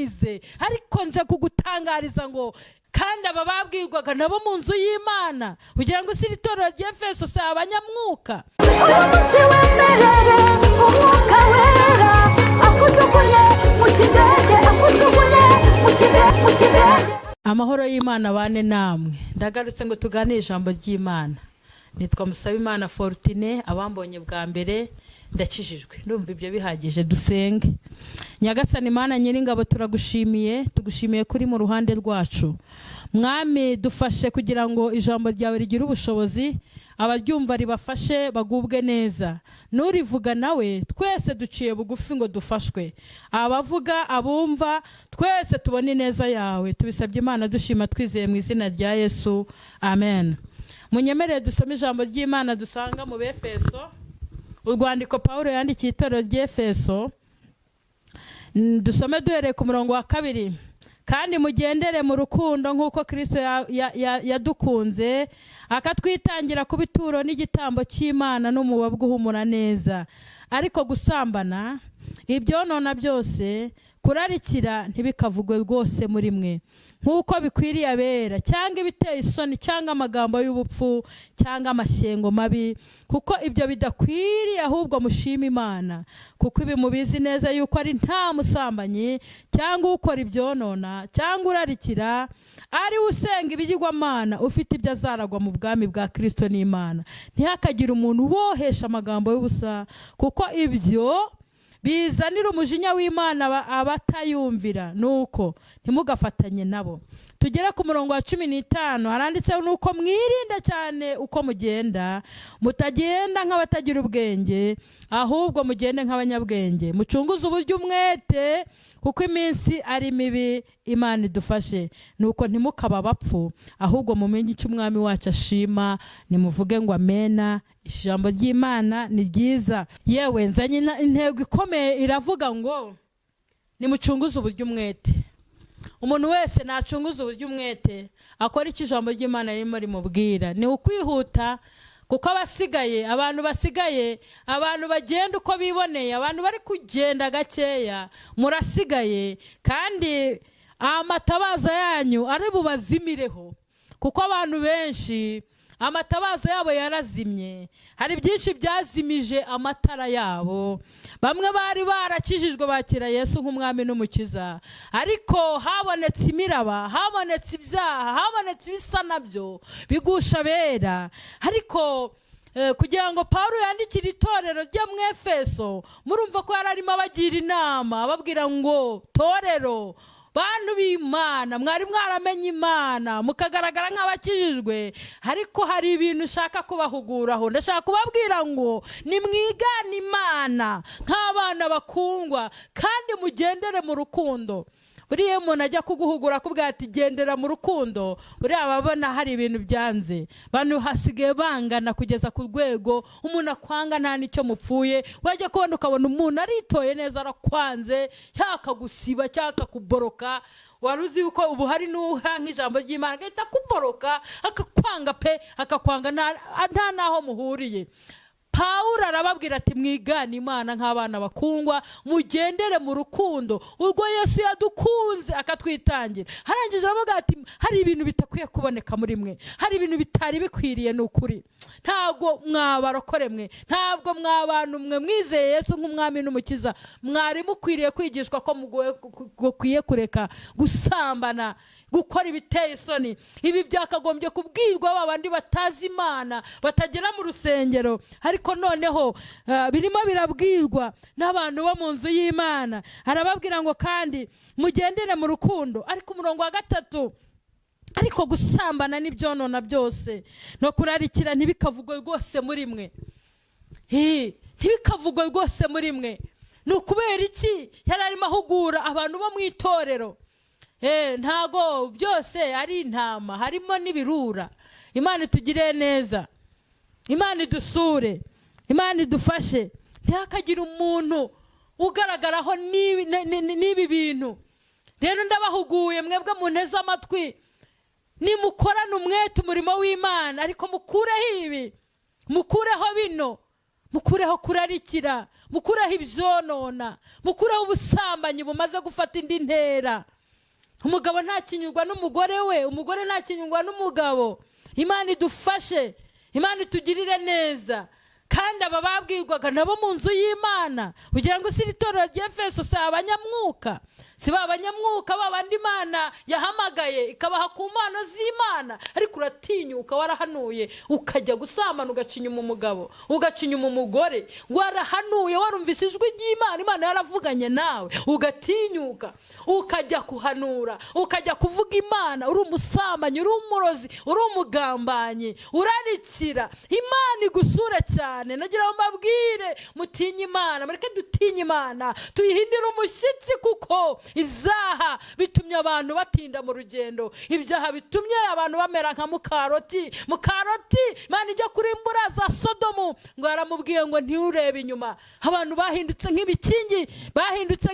wize, ariko nje kugutangariza ngo kandi aba babwirwaga nabo mu nzu y'Imana kugira ngo isi itorero ry'Efeso si abanyamwuka. uyu munsi wemerere umwuka wera akujugunye mu kidege, akujugunye mu kidege. Amahoro y'Imana bane namwe. Ndagarutse ngo tuganire ijambo ry'Imana. Nitwa Musabimana Fortune, abambonye bwa mbere ndakijijwe. Ndumva ibyo bihagije, dusenge. Nyagasani Mana Nyiringabo, tugushimiye kuri mu ruhande rwacu. Mwami, dufashe kugira ngo ijambo ryawe rigire ubushobozi, abaryumva ribafashe bagubwe neza. Nurivuga nawe twese duciye bugufi ngo dufashwe, abavuga abumva twese tubone neza yawe. Tubisabye Imana dushima twizeye mu izina rya Yesu, amen. Munyemerere dusome ijambo ry'Imana dusanga mu Befeso, urwandiko Pawulo yandikiye itorero ry'Efeso. Dusome duhereye ku murongo wa 2. Kandi mugendere mu rukundo nk'uko Kristo yadukunze akatwitangira ku bituro n'igitambo cy'Imana n'umubabwa uhumura neza. Ariko gusambana, ibyonona byose, kurarikira ntibikavugwe rwose muri mwe nk'uko bikwiriye abera, cyangwa ibiteye isoni, cyangwa amagambo y'ubupfu, cyangwa amashyengo mabi, kuko ibyo bidakwiriye, ahubwo mushima Imana, kuko ibi mubizi neza yuko ari nta musambanyi cyangwa ukora ibyonona cyangwa urarikira ari usenga ibigirwamana ufite ibyo azaragwa mu bwami bwa Kristo n'Imana. Ntihakagire umuntu ubohesha amagambo y'ubusa, kuko ibyo bizanira umujinya w'Imana abatayumvira, nuko ntimugafatanye nabo. Tugera ku murongo wa 15, haranditseho nuko mwirinde cyane uko mugenda, mutagenda nk'abatagira ubwenge, ahubwo mugende nk'abanyabwenge, mucunguze uburyo umwete, kuko iminsi ari mibi. Imana idufashe. Nuko ntimukaba bapfu, ahubwo mumenye icyo umwami wacu ashima. Nimuvuge ngo amena. Ijambo ry'Imana ni ryiza. Yewe nzanye intego ikomeye iravuga ngo nimucunguze uburyo umwete. Umuntu wese nacunguze uburyo umwete akora icyo ijambo ry'Imana ririmo rimubwira. Ni ukwihuta, kuko abantu basigaye, abantu bagenda uko biboneye, abantu bari kugenda gakeya, murasigaye, kandi amatabaza yanyu ari bubazimireho, kuko abantu benshi amatabaza yabo yarazimye. Hari byinshi byazimije amatara yabo. Bamwe bari barakijijwe bakira Yesu nk'umwami n'umukiza, ariko habonetse imiraba, habonetse ibyaha, habonetse ibisa nabyo bigusha bera. Ariko kugira ngo Pawulo yandikire itorero ryo mu Efeso, murumva ko yararimo abagira inama, ababwira ngo torero, bantu b'Imana, mwari mwaramenye Imana mukagaragara nk'abakijijwe, ariko hari ibintu ushaka kubahuguraho. Ndashaka kubabwira ngo nimwigane Imana nk'abana bakundwa, kandi mugendere mu rukundo. Buriya umuntu ajya kuguhugura akubwira ati gendera mu rukundo, buriya babona hari ibintu byanze. Bantu hasigaye bangana kugeza ku rwego umuntu akwanga nta nicyo mupfuye. Wajya kubona ukabona umuntu aritoye neza, arakwanze, cyaka gusiba, cyaka kuboroka. Waruzi yuko ubu hari n'uha nk'ijambo ry'Imana agahita kuboroka, akakwanga pe, akakwanga nta naho muhuriye. Pawulo arababwira ati mwigane Imana nk'abana bakundwa, mugendere mu rukundo urwo Yesu yadukunze akatwitangira. Harangije aravuga ati hari ibintu bitakwiye kuboneka muri mwe, hari ibintu bitari bikwiriye. N'ukuri ntabwo mwabarokore mwe, ntabwo mwabantu mwe mwizeye Yesu nk'umwami n'umukiza, mwari mukwiriye kwigishwa ko mukwiye kureka gusambana, gukora ibiteye isoni. Ibi byakagombye kubwirwa babandi batazi Imana, batagera mu rusengero, ariko noneho birimo birabwirwa n'abantu bo mu nzu y'Imana. Arababwira ngo kandi mugendere mu rukundo. Ariko umurongo wa 3, ariko gusambana n'ibyonona byose no kurarikira ntibikavugwe rwose muri mwe. Ntibikavugwe rwose muri mwe. Ni ukubera iki? Yari arimo ahugura abantu bo mu itorero. Ntago byose ari intama, harimo n'ibirura. Imana itugire neza, Imana idusure, Imana idufashe. Ntihakagire umuntu ugaragaraho n'ibi bintu. Rero ndabahuguye mwebwe munteze amatwi, nimukorane umwete umurimo w'Imana, ariko mukureho ibi, mukureho bino, mukureho kurarikira, mukureho ibyonona, mukureho ubusambanyi bumaze gufata indi ntera. Umugabo ntakinyurwa n'umugore we, umugore ntakinyurwa n'umugabo. Imana idufashe, Imana itugirire neza. Kandi aba babwirwaga nabo mu nzu y'Imana, kugira ngo si itorero ry'Efeso si abanyamwuka, si abanyamwuka babandi Imana yahamagaye ikabaha ku mpano z'Imana, ariko uratinyuka warahanuye ukajya gusambana, ugacinya umugabo, ugacinya umugore, warahanuye warumvise ijwi ry'Imana, Imana yaravuganye nawe, ugatinyuka ukajya kuhanura, ukajya kuvuga Imana, uri umusambanyi, uri umurozi, uri umugambanyi, urarikira. Imana igusura cyane. Nagira ngo mbabwire mutinye Imana, mureke dutinye Imana, tuyihindire umushyitsi, kuko ibyaha bitumye abantu batinda mu rugendo, ibyaha bitumye abantu bamera nka mukaroti. Imana ijya kurimbura za Sodomu, ngo yaramubwiye ngo ntiurebe inyuma. Abantu bahindutse nk'ibikingi, bahindutse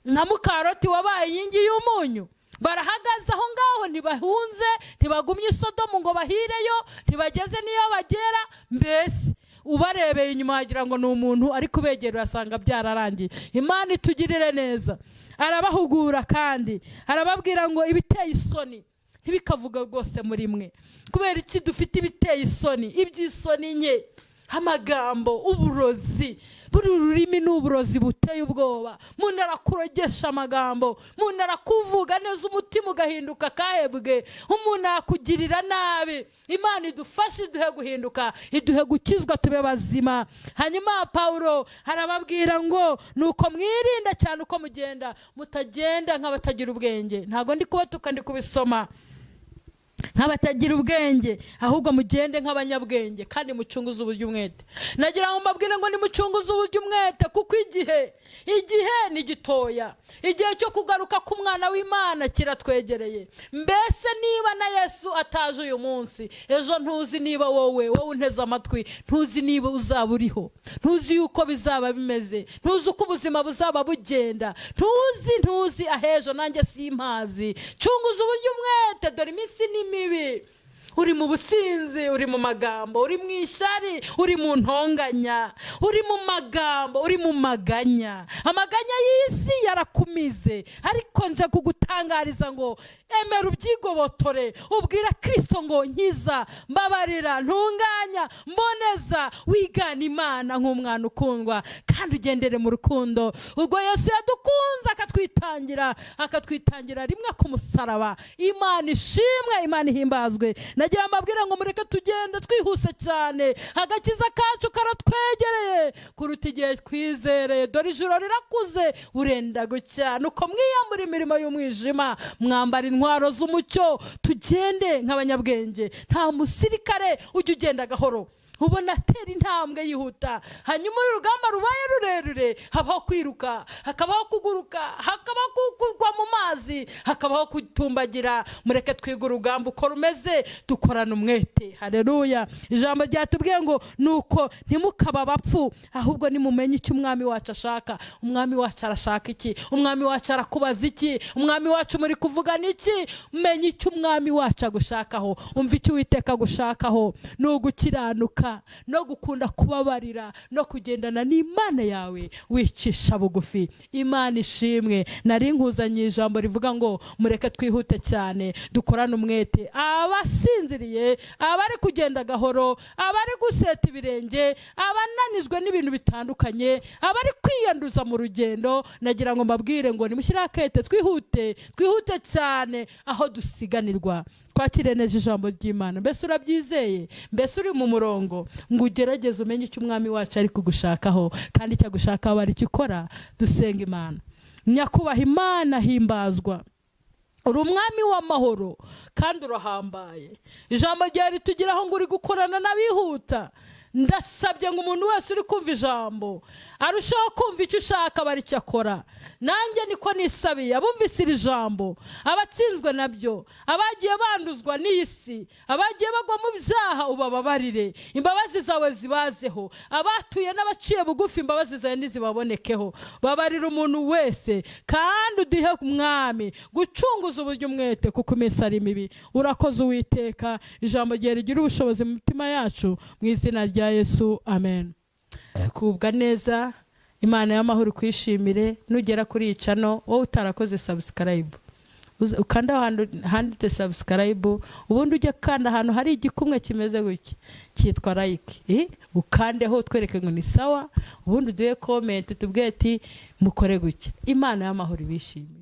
nka mukaroti wabaye inkingi y'umunyu. Barahagaze aho ngaho, ntibahunze, ntibagumye i Sodomu ngo bahireyo, ntibageze niyo bagera. Mbese ubarebeye inyuma wagira ngo ni umuntu, ariko ubegera urasanga byararangiye. Imana itugirire neza. Arabahugura kandi arababwira ngo ibiteye isoni ntibikavuga rwose muri mwe. Kubera iki dufite ibiteye isoni? Iby'isoni nke, amagambo, uburozi. Buri rurimi n'uburozi buteye ubwoba. Umuntu arakurogesha amagambo, umuntu arakuvuga neza umutima ugahinduka kahebwe, umuntu akugirira nabi. Imana idufashe, iduhe guhinduka, iduhe gukizwa, tube bazima. Hanyuma Pawulo arababwira ngo nuko mwirinde cyane uko mugenda, mutagenda nk'abatagira ubwenge. Ntago ndi kubatuka, ndi kubisoma. Nk'abatagira ubwenge, ahubwo mugende nk'abanyabwenge, kandi mucunguze uburyo umwete. Nagira ngo mbabwire ngo nimucunguze uburyo umwete, kuko igihe ni gitoya. Igihe cyo kugaruka k'umwana w'Imana kiratwegereye. Mbese niba na Yesu ataje uyu munsi, ejo ntuzi niba wowe unteze amatwi, ntuzi niba uzaba uriho, ntuzi yuko bizaba bimeze, ntuzi uko ubuzima buzaba bugenda, ntuzi ahejo, nanjye simpazi. Cunguza uburyo umwete, dore iminsi ni mibi. Uri mu businzi, uri mu magambo, uri mu ishyari, uri mu ntonganya, uri mu magambo, uri mu maganya. Amaganya y'isi yarakumize, ariko nje kugutangariza ngo emera ubyigobotore, ubwira Kristo ngo nkiza, mbabarira, ntunganya, mboneza, wigana Imana nk'umwana ukundwa, kandi ugendere mu rukundo. Ubwo Yesu yadukunze akatwitangira rimwe ku musaraba. Imana ishimwe, Imana ihimbazwe. Nagira mbabwira ngo mureke tugende twihuse cyane, agakiza kacu karatwegereye kuruta igihe twizereye. Dore ijoro rirakuze, burenda gucya. Nuko mwiyambura imirimo y'umwijima, mwambara intwaro z'umucyo, tugende nk'abanyabwenge. Nta musirikare ujya ugenda gahoro, ubona atera intambwe yihuta. Hanyuma urugamba rubaye rurerure, habaho kwiruka, hakabaho kuguruka, hakabaho kugwa mu mazi, hakabaho kutumbagira. Mureke twiga urugamba uko rumeze, dukorana umwete. Haleluya. Ijambo ryatubwiye ngo nuko ntimukaba abapfu, ahubwo nimumenye icyo umwami wacu ashaka. Umwami wacu arashaka iki? Umwami wacu arakubaza iki? Umwami wacu muri kuvugana iki? Menye icyo umwami wacu agushakaho. Umva icyo Uwiteka agushakaho: ni ugukiranuka, no gukunda kubabarira, no kugendana n'Imana yawe wicisha bugufi. Imana ishimwe. Nari nkuzanye ijambo rivuga ngo mureke twihute cyane, dukorane umwete. Abasinziriye, abari kugenda gahoro, abari guseta ibirenge, abananizwe n'ibintu bitandukanye, abari kwiyanduza mu rugendo, nagira ngo mbabwire ngo nimushyire akete, twihute cyane aho dusiganirwa. Twakire neza ijambo ry'Imana. Mbese urabyizeye? Mbese uri mu murongo? Ngo ugerageze umenye icyo umwami wacu ari kugushakaho, kandi icyo agushakaho ari cyo ukora. Dusenga Imana. Nyakubaha Imana, himbazwa. Uri umwami w'amahoro kandi urahambaye. Ijambo ryawe ritugiraho ngo uri gukorana n'abihuta. Ndasabye ngo umuntu wese uri kumva ijambo arushaho kumva icyo ushaka bari cyo akora. Nanjye niko nisabiye abumvise iri jambo, abatsinzwe nabyo, abagiye banduzwa n'isi, abagiye bagwa mu byaha, ubababarire, imbabazi zawe zibazeho. Abatuye n'abaciye bugufi, imbabazi zawe nizibabonekeho. Babarira umuntu wese, kandi uduhe umwami gucunguza uburyo umwete, kuko iminsi ari mibi. Urakoze Uwiteka. Ijambo ryawe rigira ubushobozi mu mitima yacu, mu izina rya rya Yesu, amen. Kubwa neza, Imana y'amahoro kwishimire. Nugera kuri iyi channel wowe utarakoze subscribe, ukanda handitse subscribe, ubundi ujye kanda ahantu hari igikumwe kimeze gutya cyitwa like, ukandeho twereke ngo ni sawa, ubundi duhe comment tubwire ati mukore gutya. Imana y'amahoro bishimire.